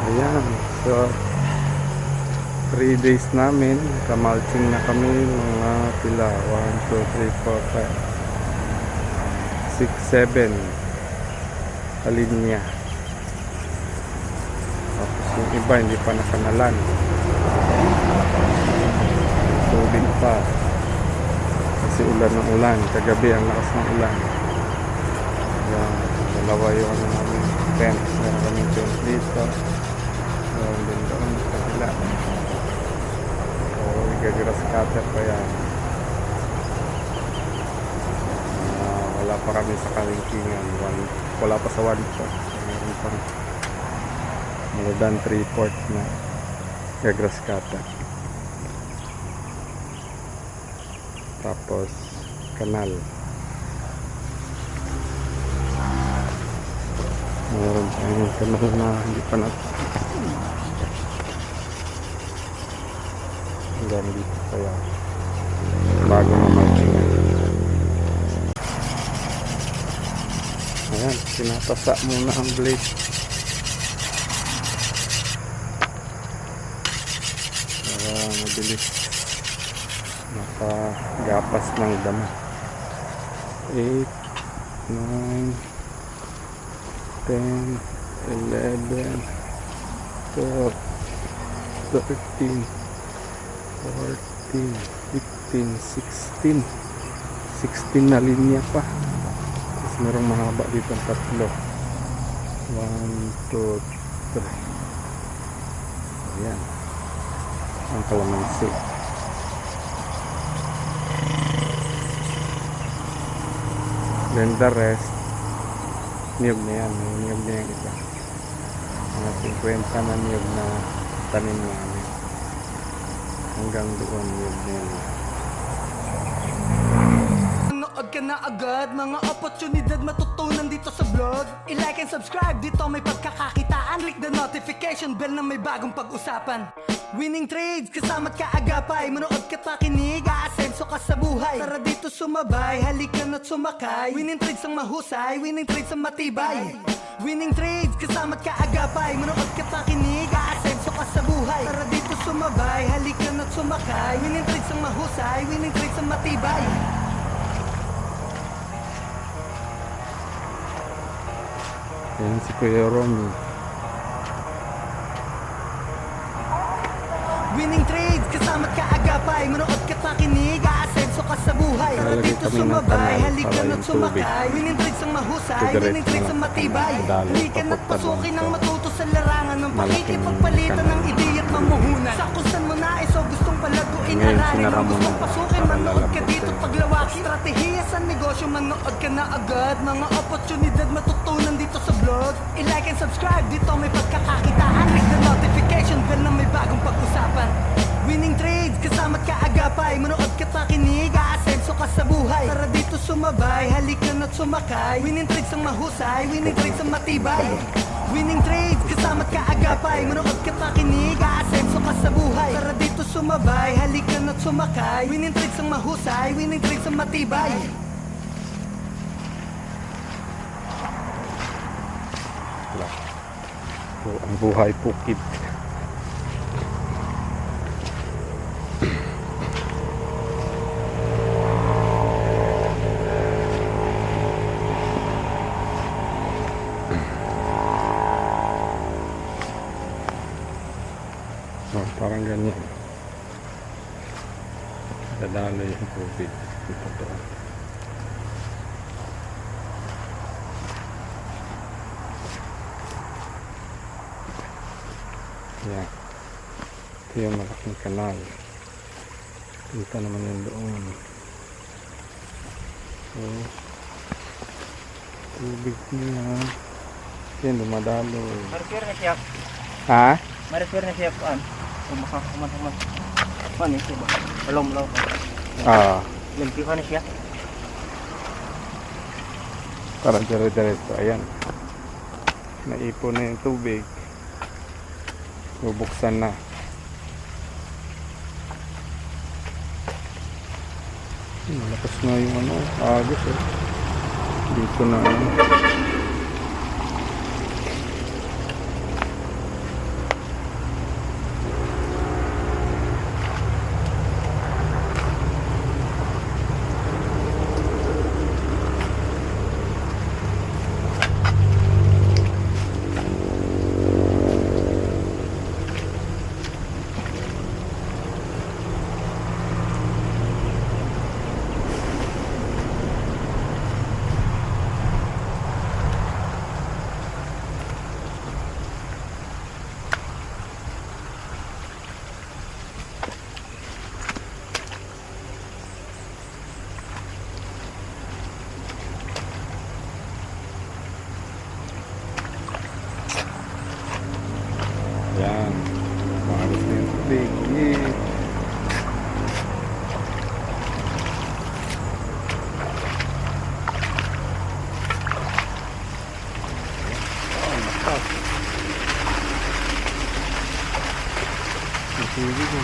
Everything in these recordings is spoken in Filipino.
Ayan, so 3 days namin, kamalching na kami mga pila, 1, 2, 3, 4, 5 6, 7 kalinya. Tapos yung iba hindi pa nakanalan, tubig pa kasi ulan ng ulan, kagabi ang lakas ng ulan. Ayan, dalawa yung ano namin tent, meron kaming tent dito, meron din doon sa kabila. So igagrass cutter pa yan. Wala pa kami sa kalingkingan, wala pa sa 1/4, meron pa more than 3/4 na igagrass cutter. Tapos kanal, meron tayong kanal na hindi pa hanggang dito kaya bago mamalchingan. Ayan, pinapasa muna ang blade para mabilis makagapas ng dama. 8, 9, 10, 11, 12, 13, 14, 15, 16 na linya pa. Tapos merong mahaba dito ang tatlo, 1, 2, 3. Ayan ang kalamansi. Then the rest niyog na yan, niyog na yung iba, mga 50 na niyog na tanim namin. Hanggang doon niyog na yan. Manood ka na agad, mga oportunidad matutunan dito sa vlog. I-like and subscribe, dito may pagkakakitaan. Click the notification bell na may bagong pag-usapan. Winning trades, kasama't kaagapay. Manood ka pakinig, aasenso ka sa buhay. Tara dito sumabay, halika na't sumakay. Winning trades ang mahusay, winning trades ang matibay. Winning trades, kasama't kaagapay. Manood ka pakinig, aasenso ka sa buhay. Tara dito sumabay, halika na't sumakay. Winning trades ang mahusay, winning trades ang matibay. Ayan si Kuya Romy. Winning trades, kasama't kaagapay. Manood ka pakinig, aasenso ka sa buhay. Tara Lalagay dito kami ng sumabay, kanal halika para na't yung tubig sumakay. Winning trades ang mahusay, diretso winning trades na ang matibay. dalo, Halika na't papunta pasukin doon ang sa matuto sa larangan ng malaking pakikipagpalitan kanal. ng ideya at mamuhunan. Sa kusan mo na iso gustong palaguin, Ngayon, aralin sinara ang mo gustong na pasukin. para Manood ka lalabas dito sa'yo. paglawaki. Strategiya sa negosyo, manood ka na agad. Mga oportunidad matutunan dito sa vlog. I-like and subscribe, dito may pagkakakitaan. Click the notification bell na may bagong pag-usapan. Winning trades, kasama't kaagapay. Manood ka pakinig, aasenso ka sa buhay. Tara dito sumabay, halika na't sumakay. Winning trades ang mahusay, winning trades ang matibay. Winning trades, kasama't kaagapay. Manood ka pakinig, aasenso ka sa buhay. Tara dito sumabay, halika na't sumakay. Winning trades ang mahusay, winning trades ang matibay. So, ang buhay bukid. So, parang ganyan. Dadalo yung tubig. Ito to. Yan. Ito yung malaking kanal. Kita naman yung doon. So, tubig niya. Yan, dumadalo. Maripir na siya. Ha? Maripir na siya kuan. Kumakan. Kuan ni siya. Belum. Ah, Limpihan na siya. para dire-diretso. Ayan. Naipon na yung tubig. Bubuksan na. Malakas na yung ano, agos eh. Dito na ano. Hindi ko.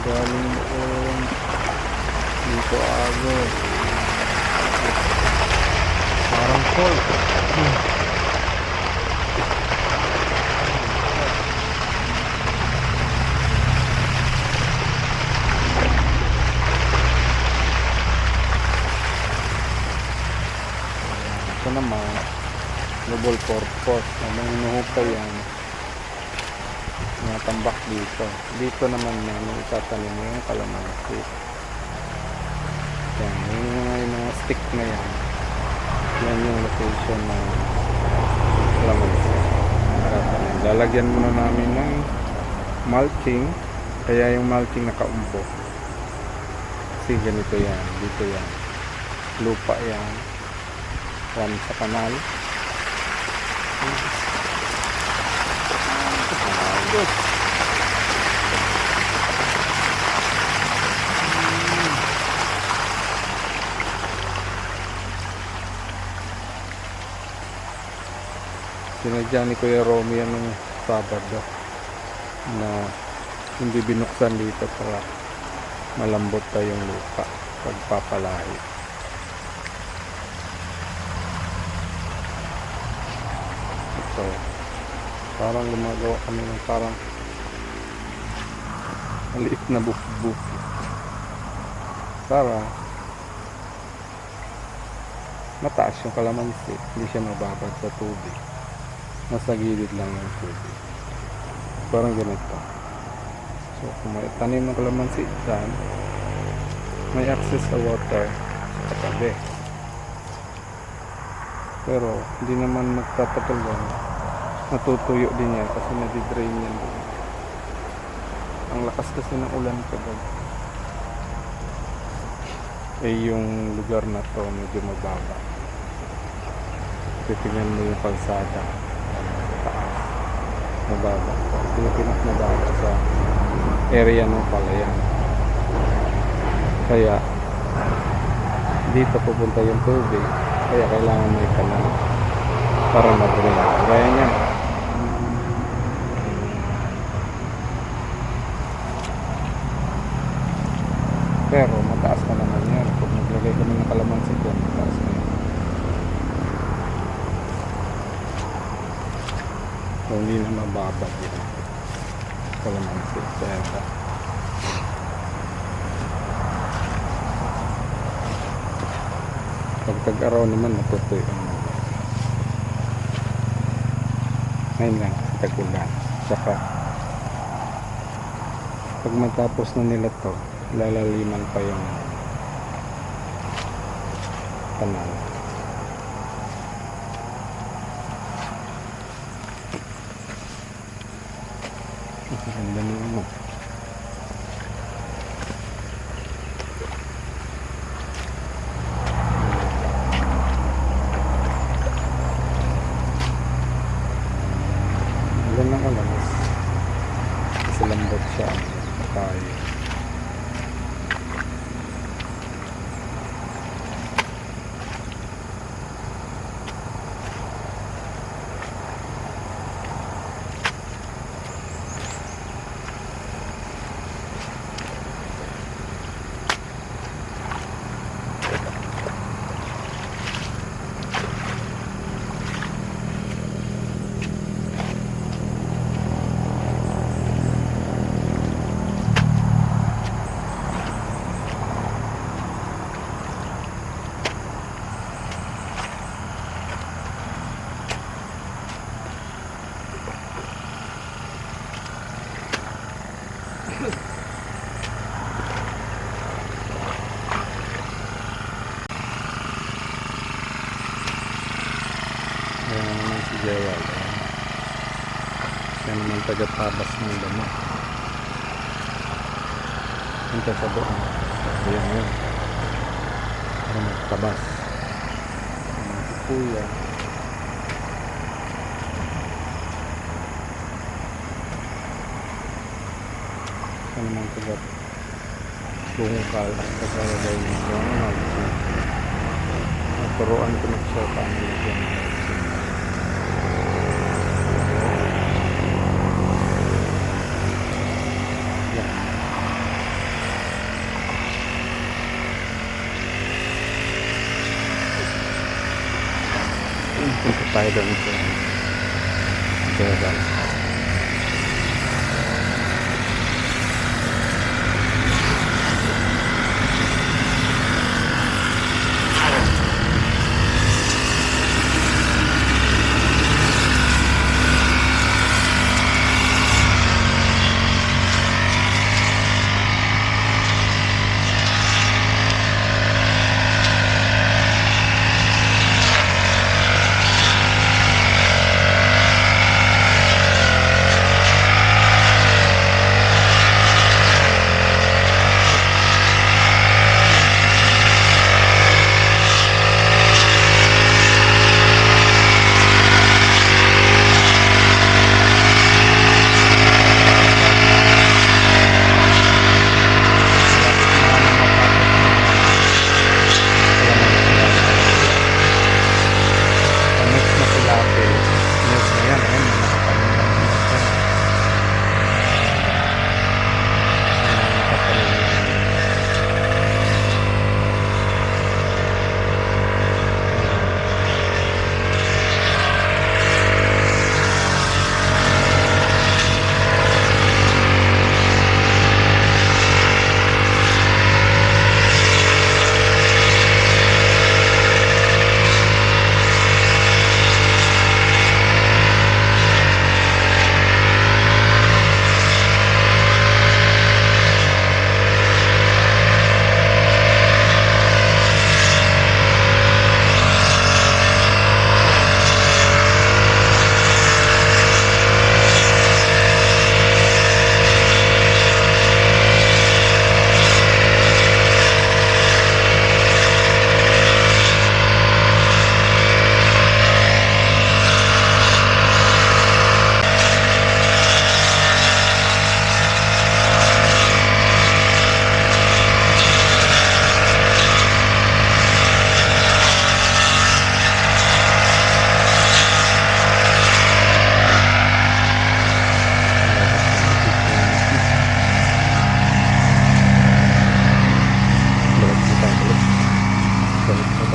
Galing doon. Dito agad. Parang cold. Ito naman, double purpose. May inuhukay yan. Natambak dito. Dito naman may itatanim mo yung kalamansi. Yan, yung mga stick na yan. Yan yung location ng kalamansi. Itatanim. Lalagyan muna namin ng mulching. Kaya yung mulching nakaumpo. Kasi ganito yan. Dito yan. Lupa yan. Yan sa kanal. Good. Sinadya ni Kuya Romy yan ng Sabado na hindi binuksan dito para malambot pa yung lupa pagpapalahi. Ito, parang gumagawa kami ng parang maliit na bukbuk para mataas yung kalamansi, hindi siya mababad sa tubig, nasa gilid lang yung tubig, parang ganito. So kung may tanim ng kalamansi dyan, may access sa water sa katabi, pero hindi naman magtatagal yan, natutuyo din yan kasi nadidrain yan doon. Ang lakas kasi ng ulan kagabi. Yung lugar na to medyo mababa. Titingnan mo yung kalsada, taas, mababa. Pinapinak mababa sa area ng Palayan. Kaya dito pupunta yung tubig, kaya kailangan may kanal para ma-drain. Gaya niyan. Pero mataas na naman yan. Kung naglagay kami ng kalamansi doon, mataas na yan. So hindi na mababad yun. Kalamansi. Kaya pag tag-araw naman natutuyo naman. Ngayon lang, tag-ulan. Saka pag matapos na nila to, lalaliman pa yung kanal. Ang ganda mo. Ang ganda ng alamas. Kasi lambot siya. Tayo. Ayan naman si Gerald. Siya naman taga-tabas ng damo. Punta sa doon. Ayan yun. Para magtabas. Ayan si Kuya. Siya naman taga bungkal sa kalagay nito. Naturuan ko na siya paano lagyan ng vaccine. Yan. Punta tayo doon sa Gerald.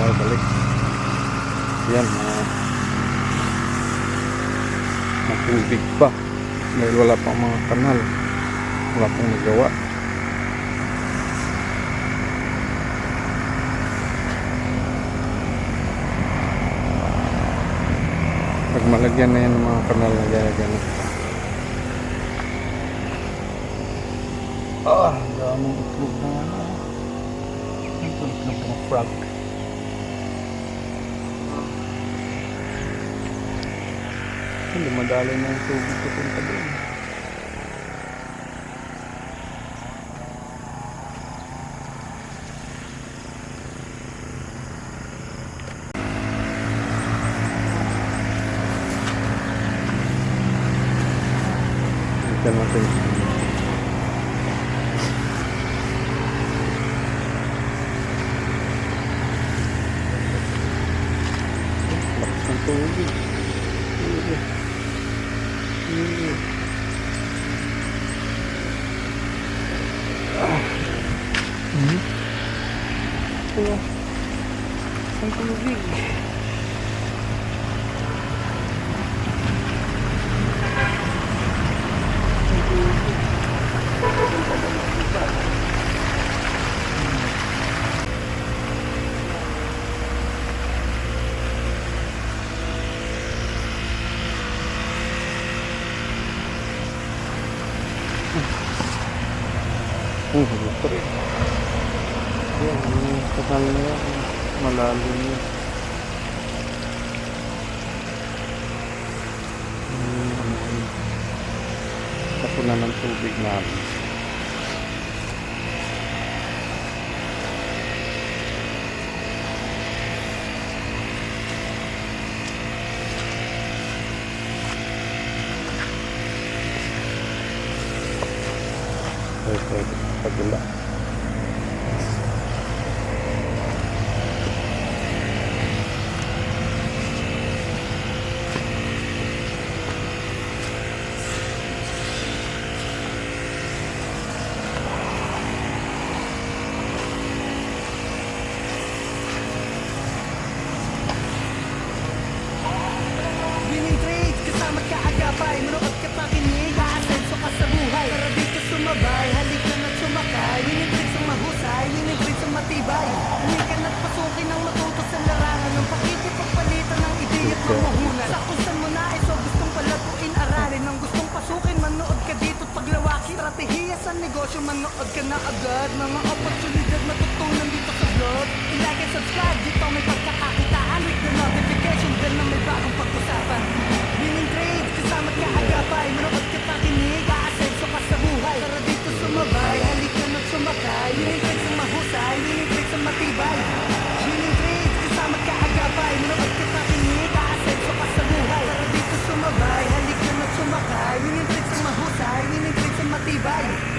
Balik. Yan, matubig pa dahil wala pang mga kanal, wala pang nagawa. Pag malagyan na yan ng mga kanal na gaya-gaya. Daming itlog na itlog ng frog. Hindi madali na yung tubig papunta doon. Ikan natin. Lakas ng tubig. Ang tubig. Gusto rin. Yan, yung kasal niya, malalim niya. Kapunan ng tubig namin. Pwede, pagula. negosyo, manood ka na agad. Mga oportunidad matutunan dito sa vlog. I-like and subscribe, dito may pagkakakitaan. Click the notification bell na may bagong pag-usapan. Winning trades, kasama ka agapay. Manood ka pakinig, aasenso ka sa buhay. Tara dito sumabay, halika na't sumakay. Winning trades ang mahusay, winning trades ang matibay. Winning trades, kasama ka agapay. Manood ka pakinig, aasenso ka sa buhay. Tara dito sumabay, halika na't sumakay. Winning trades ang mahusay, winning trades ang matibay.